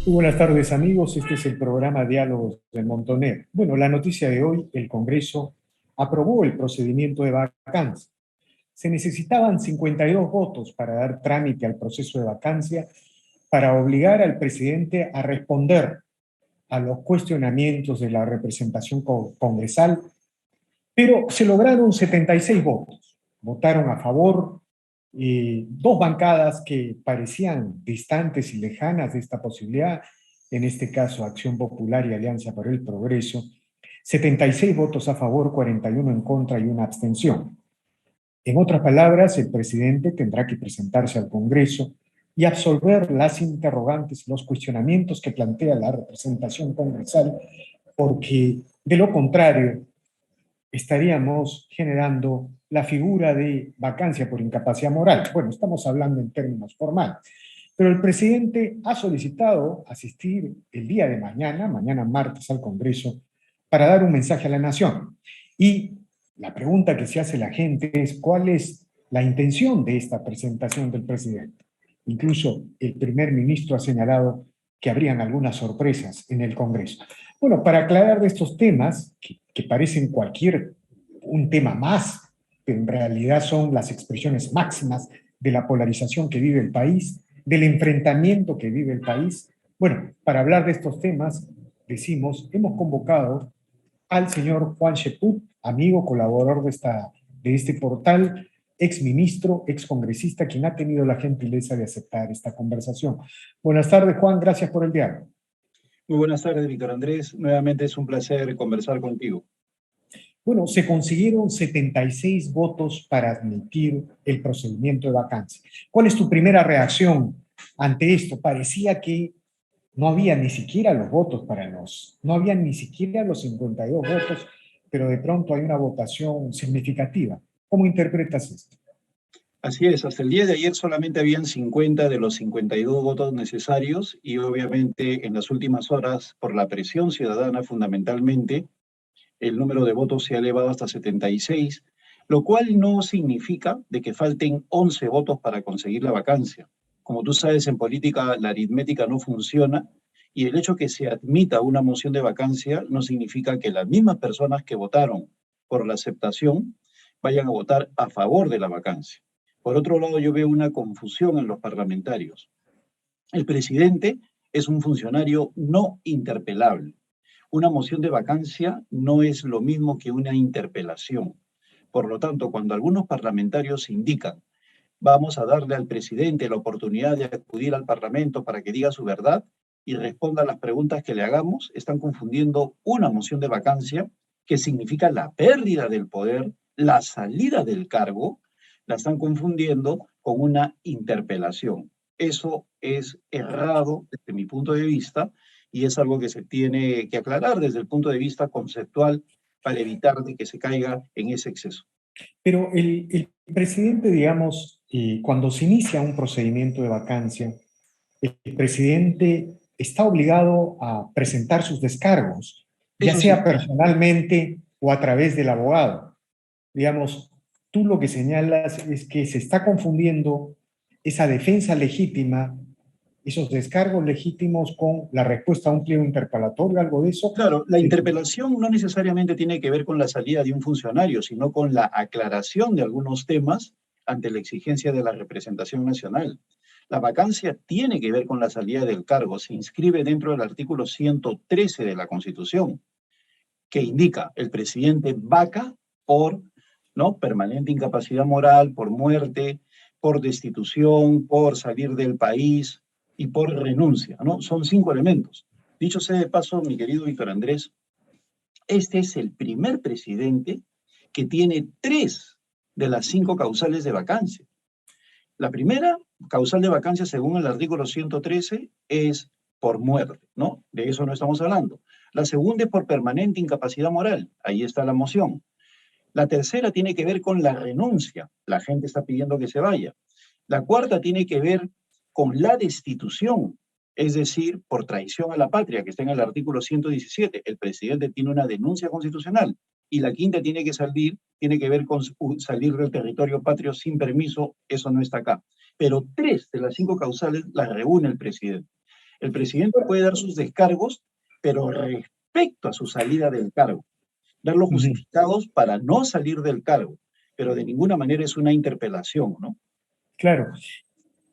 Muy buenas tardes, amigos. Este es el programa Diálogos de Montoner. Bueno, la noticia de hoy: el Congreso aprobó el procedimiento de vacancia. Se necesitaban 52 votos para dar trámite al proceso de vacancia, para obligar al presidente a responder a los cuestionamientos de la representación congresal, pero se lograron 76 votos. Votaron a favor dos bancadas que parecían distantes y lejanas de esta posibilidad, en este caso Acción Popular y Alianza para el Progreso. 76 votos a favor, 41 en contra y una abstención. En otras palabras, el presidente tendrá que presentarse al Congreso y absolver las interrogantes y los cuestionamientos que plantea la representación congresal, porque de lo contrario estaríamos generando la figura de vacancia por incapacidad moral. Bueno, estamos hablando en términos formales. Pero el presidente ha solicitado asistir el día de mañana, mañana martes, al Congreso, para dar un mensaje a la nación. Y la pregunta que se hace la gente es: ¿cuál es la intención de esta presentación del presidente? Incluso el primer ministro ha señalado que habrían algunas sorpresas en el Congreso. Bueno, para aclarar de estos temas, que parecen un tema más, pero en realidad son las expresiones máximas de la polarización que vive el país, del enfrentamiento que vive el país. Bueno, para hablar de estos temas, hemos convocado al señor Juan Sheput, amigo, colaborador de este portal, ex ministro, ex congresista, quien ha tenido la gentileza de aceptar esta conversación. Buenas tardes, Juan, gracias por el diálogo. Muy buenas tardes, Víctor Andrés. Nuevamente es un placer conversar contigo. Bueno, se consiguieron 76 votos para admitir el procedimiento de vacancia. ¿Cuál es tu primera reacción ante esto? Parecía que no había ni siquiera los votos no habían ni siquiera los 52 votos, pero de pronto hay una votación significativa. ¿Cómo interpretas esto? Así es, hasta el día de ayer solamente habían 50 de los 52 votos necesarios y obviamente en las últimas horas, por la presión ciudadana fundamentalmente, el número de votos se ha elevado hasta 76, lo cual no significa de que falten 11 votos para conseguir la vacancia. Como tú sabes, en política la aritmética no funciona y el hecho que se admita una moción de vacancia no significa que las mismas personas que votaron por la aceptación vayan a votar a favor de la vacancia. Por otro lado, yo veo una confusión en los parlamentarios. El presidente es un funcionario no interpelable. Una moción de vacancia no es lo mismo que una interpelación. Por lo tanto, cuando algunos parlamentarios indican, vamos a darle al presidente la oportunidad de acudir al Parlamento para que diga su verdad y responda a las preguntas que le hagamos, están confundiendo una moción de vacancia, que significa la pérdida del poder, la salida del cargo, la están confundiendo con una interpelación. Eso es errado desde mi punto de vista y es algo que se tiene que aclarar desde el punto de vista conceptual para evitar de que se caiga en ese exceso. Pero el presidente, digamos, cuando se inicia un procedimiento de vacancia, el presidente está obligado a presentar sus descargos, ya Eso sea sí, personalmente o a través del abogado. Digamos, tú lo que señalas es que se está confundiendo esa defensa legítima, esos descargos legítimos, con la respuesta a un pliego interpelatorio, algo de eso. claro, la interpelación no necesariamente tiene que ver con la salida de un funcionario, sino con la aclaración de algunos temas ante la exigencia de la representación nacional. La vacancia tiene que ver con la salida del cargo, se inscribe dentro del artículo 113 de la Constitución, que indica el presidente vaca por ¿no? permanente incapacidad moral, por muerte, por destitución, por salir del país y por renuncia. ¿No? Son 5 elementos. Dicho sea de paso, mi querido Víctor Andrés, este es el primer presidente que tiene 3 de las 5 causales de vacancia. La primera causal de vacancia, según el artículo 113, es por muerte, ¿no? De eso no estamos hablando. La segunda es por permanente incapacidad moral. Ahí está la moción. La tercera tiene que ver con la renuncia. La gente está pidiendo que se vaya. La cuarta tiene que ver con la destitución, es decir, por traición a la patria, que está en el artículo 117. El presidente tiene una denuncia constitucional. Y la quinta tiene que ver con salir del territorio patrio sin permiso. Eso no está acá. Pero 3 de las 5 causales las reúne el presidente. El presidente puede dar sus descargos, pero respecto a su salida del cargo. Dar los justificados para no salir del cargo, pero de ninguna manera es una interpelación, ¿no? Claro,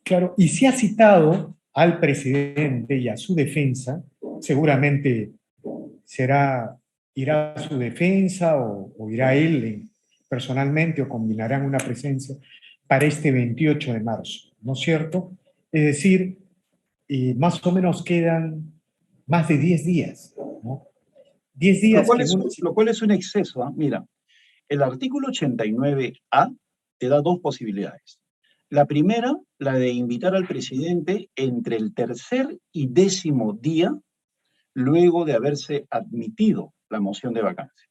claro. Y si ha citado al presidente y a su defensa, seguramente irá a su defensa o irá él personalmente o combinarán una presencia para este 28 de marzo, ¿no es cierto? Es decir, más o menos quedan más de 10 días, ¿no? 10 Lo días cual que es, lo cual es un exceso, ¿eh? Mira, el artículo 89A te da dos posibilidades. La primera, la de invitar al presidente entre el tercer y 10º día luego de haberse admitido la moción de vacancia.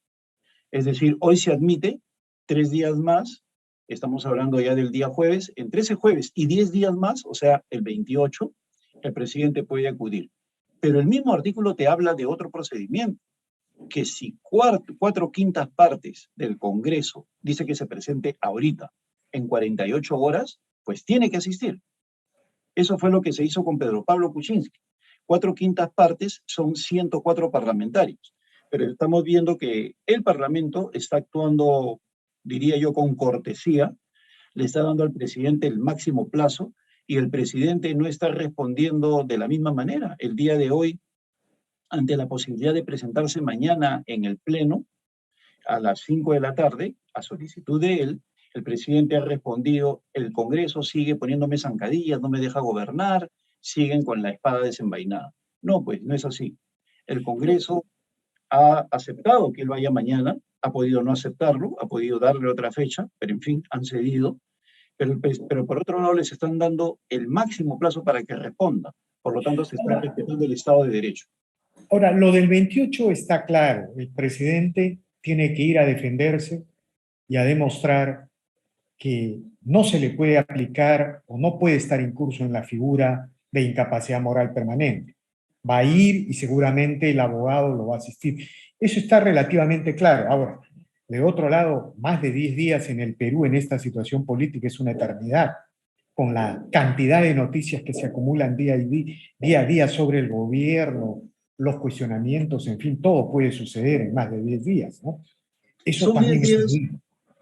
Es decir, hoy se admite 3 días más, estamos hablando ya del día jueves, entre ese jueves y 10 días más, o sea, el 28, el presidente puede acudir. Pero el mismo artículo te habla de otro procedimiento, que si 4/5 partes del Congreso dice que se presente ahorita, en 48 horas, pues tiene que asistir. Eso fue lo que se hizo con Pedro Pablo Kuczynski. 4/5 partes son 104 parlamentarios. Pero estamos viendo que el Parlamento está actuando, diría yo, con cortesía, le está dando al presidente el máximo plazo y el presidente no está respondiendo de la misma manera. El día de hoy, ante la posibilidad de presentarse mañana en el Pleno, a las 5 de la tarde, a solicitud de él, el presidente ha respondido, el Congreso sigue poniéndome zancadillas, no me deja gobernar, siguen con la espada desenvainada. No, pues no es así. El Congreso ha aceptado que él vaya mañana, ha podido no aceptarlo, ha podido darle otra fecha, pero en fin, han cedido. Pero por otro lado les están dando el máximo plazo para que responda. Por lo tanto, se está respetando el Estado de Derecho. Ahora, lo del 28 está claro. El presidente tiene que ir a defenderse y a demostrar que no se le puede aplicar o no puede estar incurso en la figura de incapacidad moral permanente. Va a ir y seguramente el abogado lo va a asistir. Eso está relativamente claro. Ahora, de otro lado, más de 10 días en el Perú en esta situación política es una eternidad, con la cantidad de noticias que se acumulan día a día sobre el gobierno, los cuestionamientos, en fin, todo puede suceder en más de 10 días, ¿no? Eso Son 10 también es días, terrible.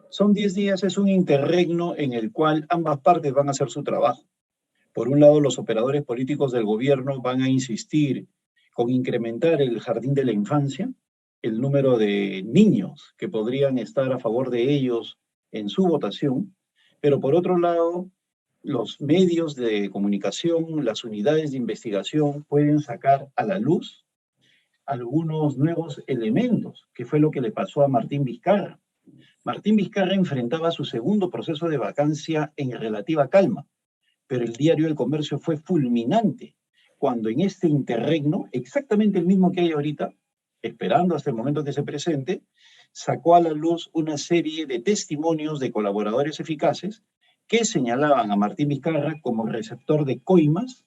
son 10 días, es un interregno en el cual ambas partes van a hacer su trabajo. Por un lado, los operadores políticos del gobierno van a insistir con incrementar el jardín de la infancia, el número de niños que podrían estar a favor de ellos en su votación, pero por otro lado, los medios de comunicación, las unidades de investigación pueden sacar a la luz algunos nuevos elementos, que fue lo que le pasó a Martín Vizcarra. Martín Vizcarra enfrentaba su segundo proceso de vacancia en relativa calma, pero el diario El Comercio fue fulminante cuando en este interregno, exactamente el mismo que hay ahorita, esperando hasta el momento que se presente, sacó a la luz una serie de testimonios de colaboradores eficaces que señalaban a Martín Vizcarra como receptor de coimas,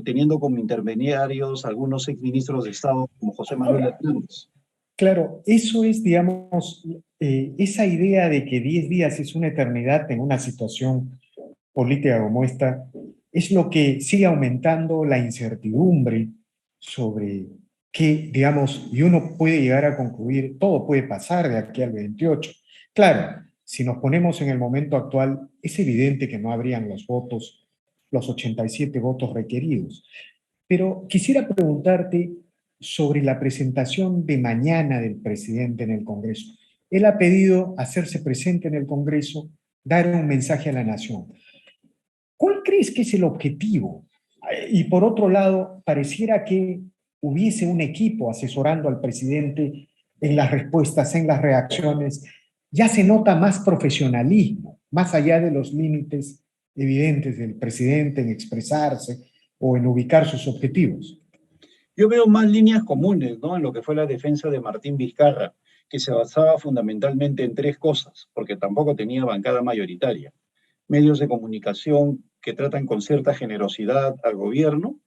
teniendo como intermediarios algunos exministros de Estado como José Manuel Hernández. Claro, eso es, digamos, esa idea de que 10 días es una eternidad en una situación política como esta, es lo que sigue aumentando la incertidumbre sobre qué, digamos, y uno puede llegar a concluir, todo puede pasar de aquí al 28. Claro, si nos ponemos en el momento actual, es evidente que no habrían los votos, los 87 votos requeridos. Pero quisiera preguntarte sobre la presentación de mañana del presidente en el Congreso. Él ha pedido hacerse presente en el Congreso, dar un mensaje a la nación. ¿Cuál crees que es el objetivo? Y por otro lado, pareciera que hubiese un equipo asesorando al presidente en las respuestas, en las reacciones. Ya se nota más profesionalismo, más allá de los límites evidentes del presidente en expresarse o en ubicar sus objetivos. Yo veo más líneas comunes, ¿no? En lo que fue la defensa de Martín Vizcarra, que se basaba fundamentalmente en tres cosas, porque tampoco tenía bancada mayoritaria. Medios de comunicación que tratan con cierta generosidad al gobierno,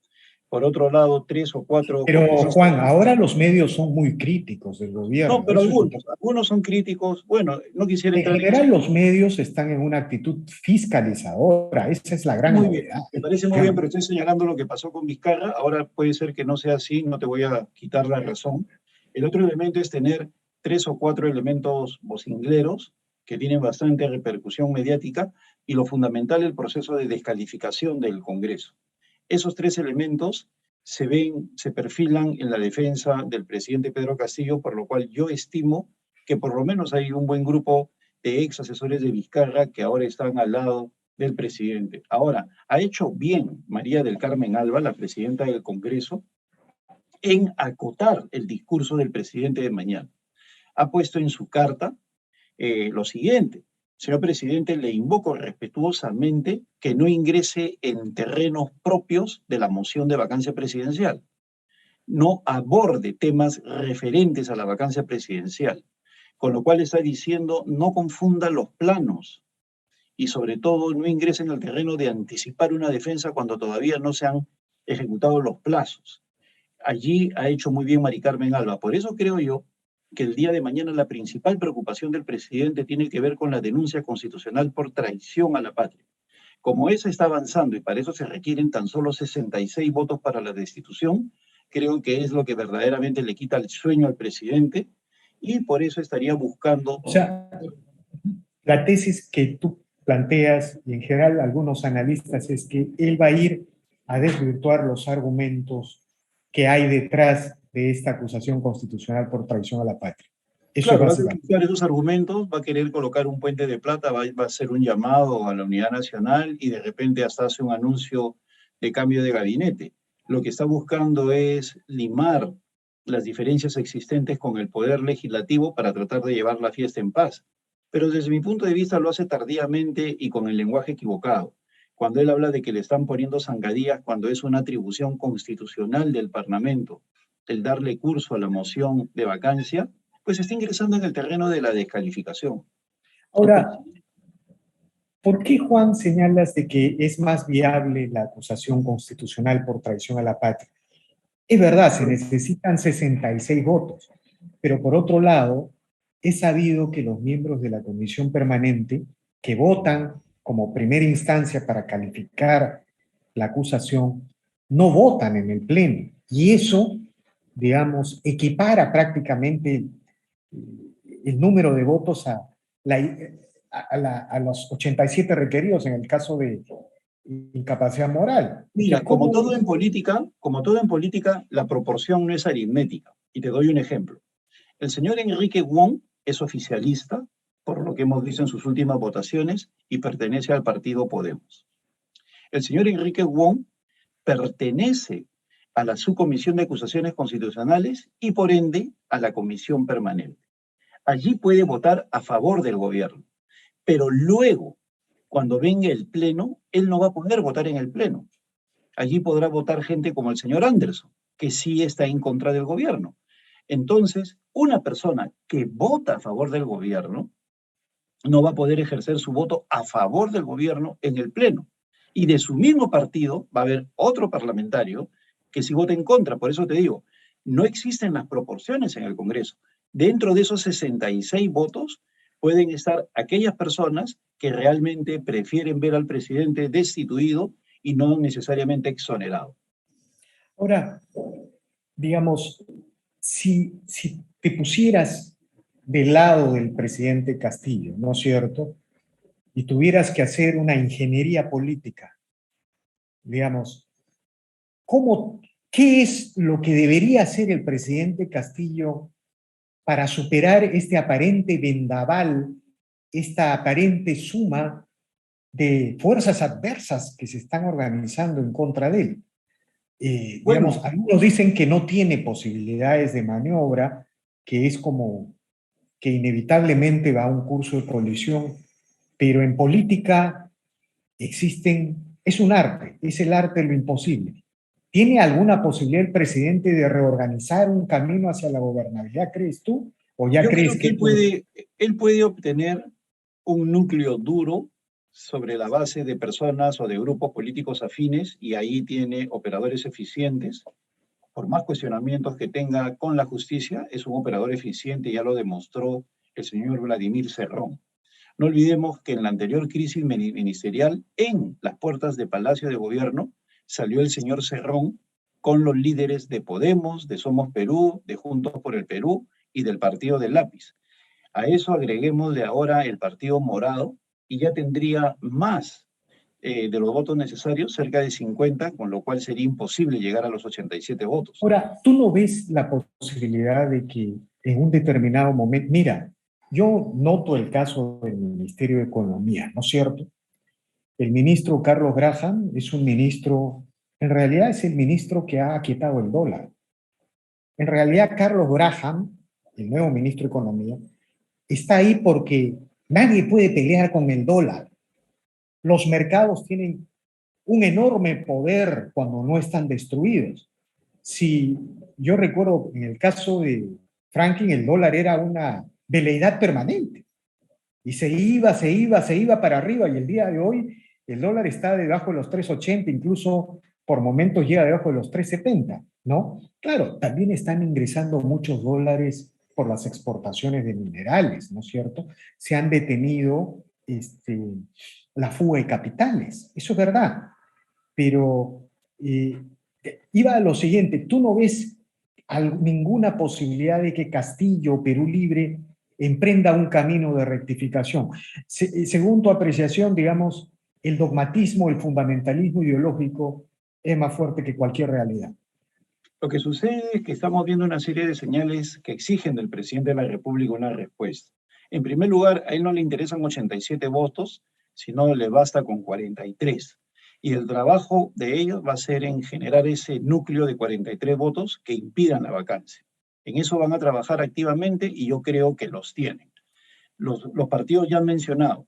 Por otro lado, 3 o 4 Pero congresistas. Juan, ahora los medios son muy críticos del gobierno. No, pero Eso es lo que... algunos son críticos. Bueno, no quisiera En entrar en general, los medios están en una actitud fiscalizadora. Esa es la gran muy bien, novedad. me parece muy bien, pero estoy señalando lo que pasó con Vizcarra. Ahora puede ser que no sea así, no te voy a quitar la razón. El otro elemento es tener 3 o 4 elementos vocingleros que tienen bastante repercusión mediática y lo fundamental, el proceso de descalificación del Congreso. Esos 3 elementos se perfilan en la defensa del presidente Pedro Castillo, por lo cual yo estimo que por lo menos hay un buen grupo de ex asesores de Vizcarra que ahora están al lado del presidente. Ahora, ha hecho bien María del Carmen Alba, la presidenta del Congreso, en acotar el discurso del presidente de mañana. Ha puesto en su carta lo siguiente: señor presidente, le invoco respetuosamente que no ingrese en terrenos propios de la moción de vacancia presidencial, no aborde temas referentes a la vacancia presidencial, con lo cual está diciendo no confunda los planos y sobre todo no ingrese en el terreno de anticipar una defensa cuando todavía no se han ejecutado los plazos. Allí ha hecho muy bien Mari Carmen Alba. Por eso creo yo que el día de mañana la principal preocupación del presidente tiene que ver con la denuncia constitucional por traición a la patria. Como esa está avanzando y para eso se requieren tan solo 66 votos para la destitución, creo que es lo que verdaderamente le quita el sueño al presidente y por eso estaría buscando... O sea, la tesis que tú planteas, y en general algunos analistas, es que él va a ir a desvirtuar los argumentos que hay detrás de esta acusación constitucional por traición a la patria. Eso es Claro, va a básicamente. utilizar esos argumentos, va a querer colocar un puente de plata, va a hacer un llamado a la unidad nacional y de repente hasta hace un anuncio de cambio de gabinete. Lo que está buscando es limar las diferencias existentes con el poder legislativo para tratar de llevar la fiesta en paz. Pero desde mi punto de vista lo hace tardíamente y con el lenguaje equivocado. Cuando él habla de que le están poniendo zancadillas cuando es una atribución constitucional del Parlamento el darle curso a la moción de vacancia, pues está ingresando en el terreno de la descalificación. Ahora, ¿por qué, Juan, señalas de que es más viable la acusación constitucional por traición a la patria? Es verdad, se necesitan 66 votos, pero por otro lado, es sabido que los miembros de la comisión permanente que votan como primera instancia para calificar la acusación no votan en el pleno. Y eso, digamos, equipara prácticamente el número de votos a los 87 requeridos en el caso de incapacidad moral. Mira, ¿Cómo? como todo en política, la proporción no es aritmética. Y te doy un ejemplo. El señor Enrique Wong es oficialista, por lo que hemos visto en sus últimas votaciones, y pertenece al partido Podemos. El señor Enrique Wong pertenece a la subcomisión de acusaciones constitucionales y por ende a la comisión permanente. Allí puede votar a favor del gobierno, pero luego, cuando venga el pleno, él no va a poder votar en el pleno. Allí podrá votar gente como el señor Anderson, que sí está en contra del gobierno. Entonces, una persona que vota a favor del gobierno no va a poder ejercer su voto a favor del gobierno en el pleno. Y de su mismo partido va a haber otro parlamentario que sí vota en contra. Por eso te digo, no existen las proporciones en el Congreso. Dentro de esos 66 votos pueden estar aquellas personas que realmente prefieren ver al presidente destituido y no necesariamente exonerado. Ahora, digamos, si te pusieras del lado del presidente Castillo, ¿no es cierto? Y tuvieras que hacer una ingeniería política, digamos, ¿qué es lo que debería hacer el presidente Castillo para superar este aparente vendaval, esta aparente suma de fuerzas adversas que se están organizando en contra de él? Digamos, Bueno, algunos dicen que no tiene posibilidades de maniobra, que es como que inevitablemente va a un curso de colisión, pero en política es un arte, es el arte de lo imposible. ¿Tiene alguna posibilidad el presidente de reorganizar un camino hacia la gobernabilidad, crees tú? ¿O ya yo crees creo que que... él puede obtener un núcleo duro sobre la base de personas o de grupos políticos afines, y ahí tiene operadores eficientes. Por más cuestionamientos que tenga con la justicia, es un operador eficiente, ya lo demostró el señor Vladimir Cerrón. No olvidemos que en la anterior crisis ministerial, en las puertas de Palacio de Gobierno, salió el señor Cerrón con los líderes de Podemos, de Somos Perú, de Juntos por el Perú y del Partido del Lápiz. A eso agreguémosle ahora el Partido Morado y ya tendría más de los votos necesarios, cerca de 50, con lo cual sería imposible llegar a los 87 votos. Ahora, ¿tú no ves la posibilidad de que en un determinado momento, mira, yo noto el caso del Ministerio de Economía, ¿no es cierto? El ministro Carlos Graham es un ministro, en realidad es el ministro que ha aquietado el dólar. En realidad, Carlos Graham, el nuevo ministro de Economía, está ahí porque nadie puede pelear con el dólar. Los mercados tienen un enorme poder cuando no están destruidos. Si yo recuerdo en el caso de Franklin, el dólar era una veleidad permanente y se iba para arriba, y el día de hoy el dólar está debajo de los 3.80, incluso por momentos llega debajo de los 3.70, ¿no? Claro, también están ingresando muchos dólares por las exportaciones de minerales, ¿no es cierto? Se han detenido la fuga de capitales, eso es verdad, pero iba a lo siguiente, ¿tú no ves ninguna posibilidad de que Castillo, Perú Libre, emprenda un camino de rectificación? Según tu apreciación, digamos, el dogmatismo, el fundamentalismo ideológico es más fuerte que cualquier realidad. Lo que sucede es que estamos viendo una serie de señales que exigen del presidente de la República una respuesta. En primer lugar, a él no le interesan 87 votos, sino le basta con 43. Y el trabajo de ellos va a ser en generar ese núcleo de 43 votos que impidan la vacancia. En eso van a trabajar activamente y yo creo que los tienen. Los partidos ya han mencionado,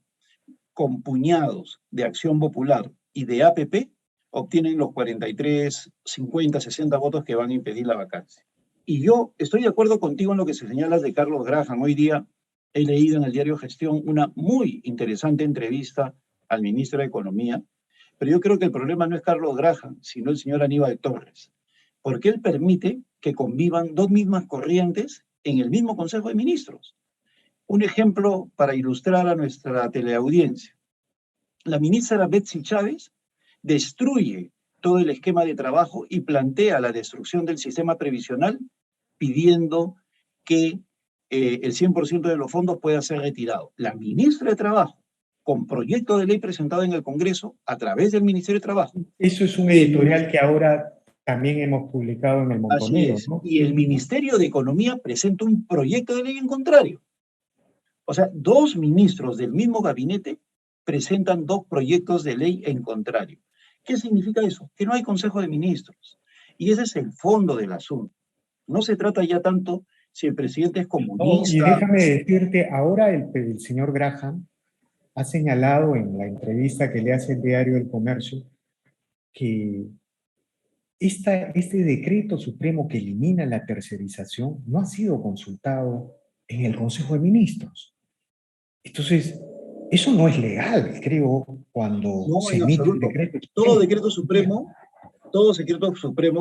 con puñados de Acción Popular y de APP, obtienen los 43, 50, 60 votos que van a impedir la vacancia. Y yo estoy de acuerdo contigo en lo que se señala de Carlos Graham. Hoy día he leído en el diario Gestión una muy interesante entrevista al ministro de Economía, pero yo creo que el problema no es Carlos Graham, sino el señor Aníbal Torres, porque él permite que convivan dos mismas corrientes en el mismo Consejo de Ministros. Un ejemplo para ilustrar a nuestra teleaudiencia. La ministra Betsy Chávez destruye todo el esquema de trabajo y plantea la destrucción del sistema previsional pidiendo que el 100% de los fondos pueda ser retirado. La ministra de Trabajo, con proyecto de ley presentado en el Congreso a través del Ministerio de Trabajo. Eso es un editorial que ahora también hemos publicado en el Montonero, ¿no? Y el Ministerio de Economía presenta un proyecto de ley en contrario. O sea, dos ministros del mismo gabinete presentan dos proyectos de ley en contrario. ¿Qué significa eso? Que no hay Consejo de Ministros. Y ese es el fondo del asunto. No se trata ya tanto si el presidente es comunista. Y déjame decirte, ahora el señor Graham ha señalado en la entrevista que le hace el diario El Comercio que este decreto supremo que elimina la tercerización no ha sido consultado en el Consejo de Ministros. Entonces, eso no es legal, creo, cuando se emite un decreto. Todo decreto supremo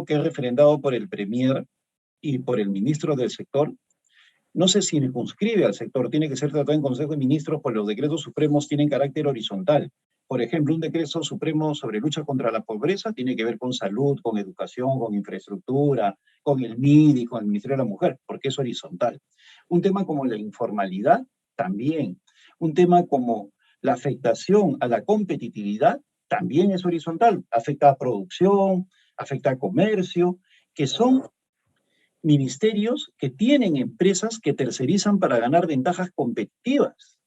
que es refrendado por el Premier y por el ministro del sector, no se circunscribe al sector, tiene que ser tratado en Consejo de Ministros, pues los decretos supremos tienen carácter horizontal. Por ejemplo, un decreto supremo sobre lucha contra la pobreza tiene que ver con salud, con educación, con infraestructura, con el MIDI, con el Ministerio de la Mujer, porque es horizontal. Un tema como la informalidad, también. Un tema como la afectación a la competitividad, también es horizontal. Afecta a producción, afecta a comercio, que son ministerios que tienen empresas que tercerizan para ganar ventajas competitivas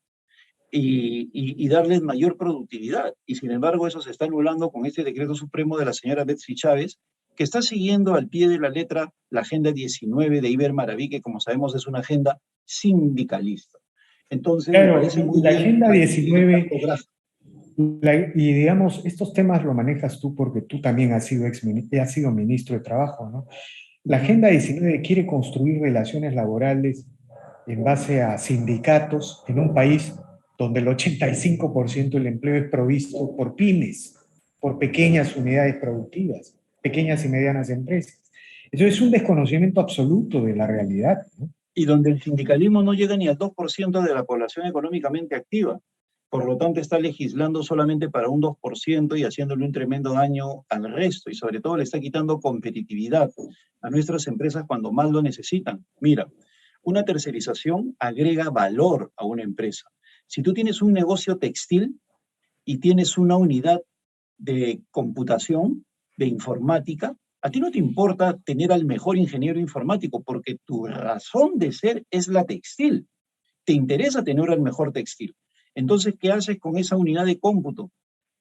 y darles mayor productividad. Y sin embargo, eso se está anulando con este decreto supremo de la señora Betsy Chávez, que está siguiendo al pie de la letra la Agenda 19 de Iber Maraví, que como sabemos es una agenda sindicalista. Entonces, claro, me parece muy la bien, Agenda 19, y digamos, estos temas lo manejas tú porque tú también has sido ministro de Trabajo, ¿no? La Agenda 19 quiere construir relaciones laborales en base a sindicatos en un país donde el 85% del empleo es provisto por pymes, por pequeñas unidades productivas, pequeñas y medianas empresas. Eso es un desconocimiento absoluto de la realidad, ¿no? Y donde el sindicalismo no llega ni al 2% de la población económicamente activa. Por lo tanto, está legislando solamente para un 2% y haciéndole un tremendo daño al resto. Y sobre todo le está quitando competitividad a nuestras empresas cuando más lo necesitan. Mira, una tercerización agrega valor a una empresa. Si tú tienes un negocio textil y tienes una unidad de computación, de informática, a ti no te importa tener al mejor ingeniero informático porque tu razón de ser es la textil. Te interesa tener al mejor textil. Entonces, ¿qué haces con esa unidad de cómputo?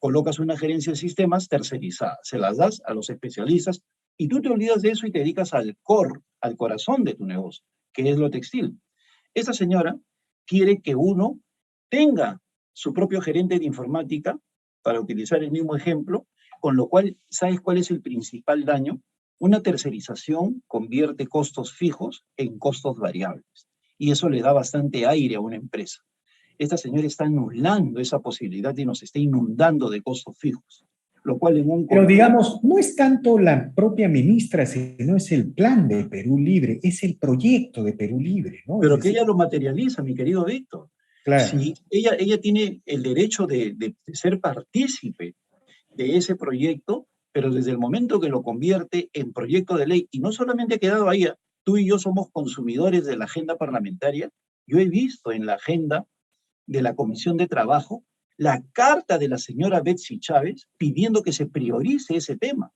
Colocas una gerencia de sistemas tercerizada, se las das a los especialistas y tú te olvidas de eso y te dedicas al core, al corazón de tu negocio, que es lo textil. Esta señora quiere que uno tenga su propio gerente de informática, para utilizar el mismo ejemplo, con lo cual, ¿sabes cuál es el principal daño? Una tercerización convierte costos fijos en costos variables y eso le da bastante aire a una empresa. Esta señora está anulando esa posibilidad y nos está inundando de costos fijos, lo cual en un... Pero digamos, no es tanto la propia ministra, sino es el plan de Perú Libre, es el proyecto de Perú Libre, ¿no? Pero Es que decir, ella lo materializa, mi querido Víctor. claro. Si ella tiene el derecho de ser partícipe de ese proyecto, pero desde el momento que lo convierte en proyecto de ley, y no solamente ha quedado ahí, tú y yo somos consumidores de la agenda parlamentaria, yo he visto en la agenda de la Comisión de Trabajo la carta de la señora Betsy Chávez pidiendo que se priorice ese tema.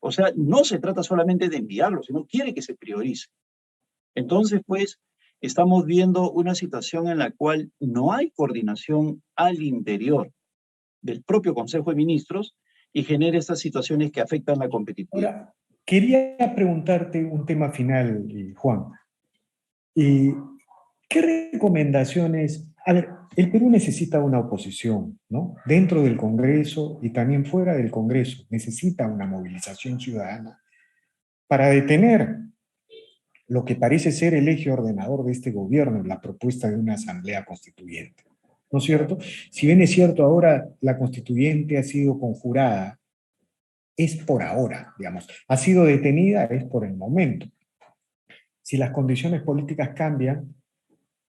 O sea, no se trata solamente de enviarlo, sino quiere que se priorice. Entonces, pues, estamos viendo una situación en la cual no hay coordinación al interior del propio Consejo de Ministros y genera estas situaciones que afectan la competitividad. Ahora, quería preguntarte un tema final, Juan. ¿Y qué recomendaciones? A ver, el Perú necesita una oposición, ¿no? Dentro del Congreso y también fuera del Congreso. Necesita una movilización ciudadana para detener lo que parece ser el eje ordenador de este gobierno, la propuesta de una asamblea constituyente. ¿No es cierto? Si bien es cierto, ahora la constituyente ha sido conjurada, es por ahora, digamos. Ha sido detenida, es por el momento. Si las condiciones políticas cambian,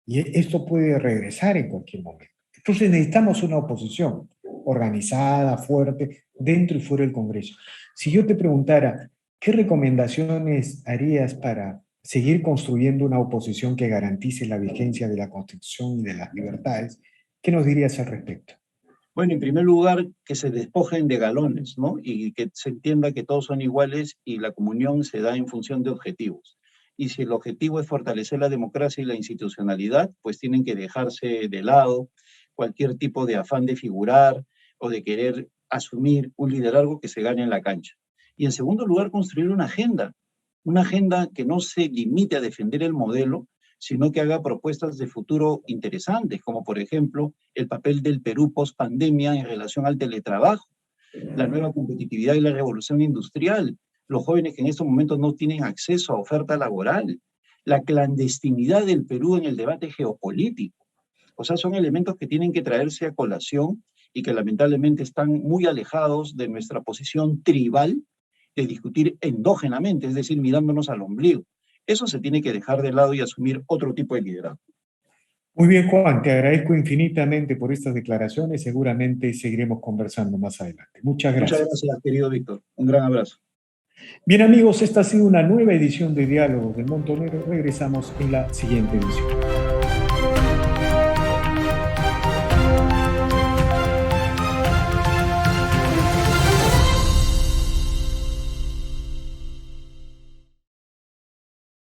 y esto puede regresar en cualquier momento. Entonces necesitamos una oposición organizada, fuerte, dentro y fuera del Congreso. Si yo te preguntara, ¿qué recomendaciones harías para seguir construyendo una oposición que garantice la vigencia de la Constitución y de las libertades? ¿Qué nos dirías al respecto? Bueno, en primer lugar, que se despojen de galones, ¿no? Y que se entienda que todos son iguales y la comunión se da en función de objetivos. Y si el objetivo es fortalecer la democracia y la institucionalidad, pues tienen que dejarse de lado cualquier tipo de afán de figurar o de querer asumir un liderazgo que se gane en la cancha. Y en segundo lugar, construir una agenda que no se limite a defender el modelo, sino que haga propuestas de futuro interesantes, como por ejemplo el papel del Perú post pandemia en relación al teletrabajo, la nueva competitividad y la revolución industrial, los jóvenes que en estos momentos no tienen acceso a oferta laboral, la clandestinidad del Perú en el debate geopolítico. O sea, son elementos que tienen que traerse a colación y que lamentablemente están muy alejados de nuestra posición tribal de discutir endógenamente, es decir, mirándonos al ombligo. Eso se tiene que dejar de lado y asumir otro tipo de liderazgo. Muy bien, Juan, te agradezco infinitamente por estas declaraciones. Seguramente seguiremos conversando más adelante. Muchas Muchas gracias. gracias, querido Víctor. Un gran abrazo. Bien, amigos, esta ha sido una nueva edición de Diálogos del Montonero. Regresamos en la siguiente edición.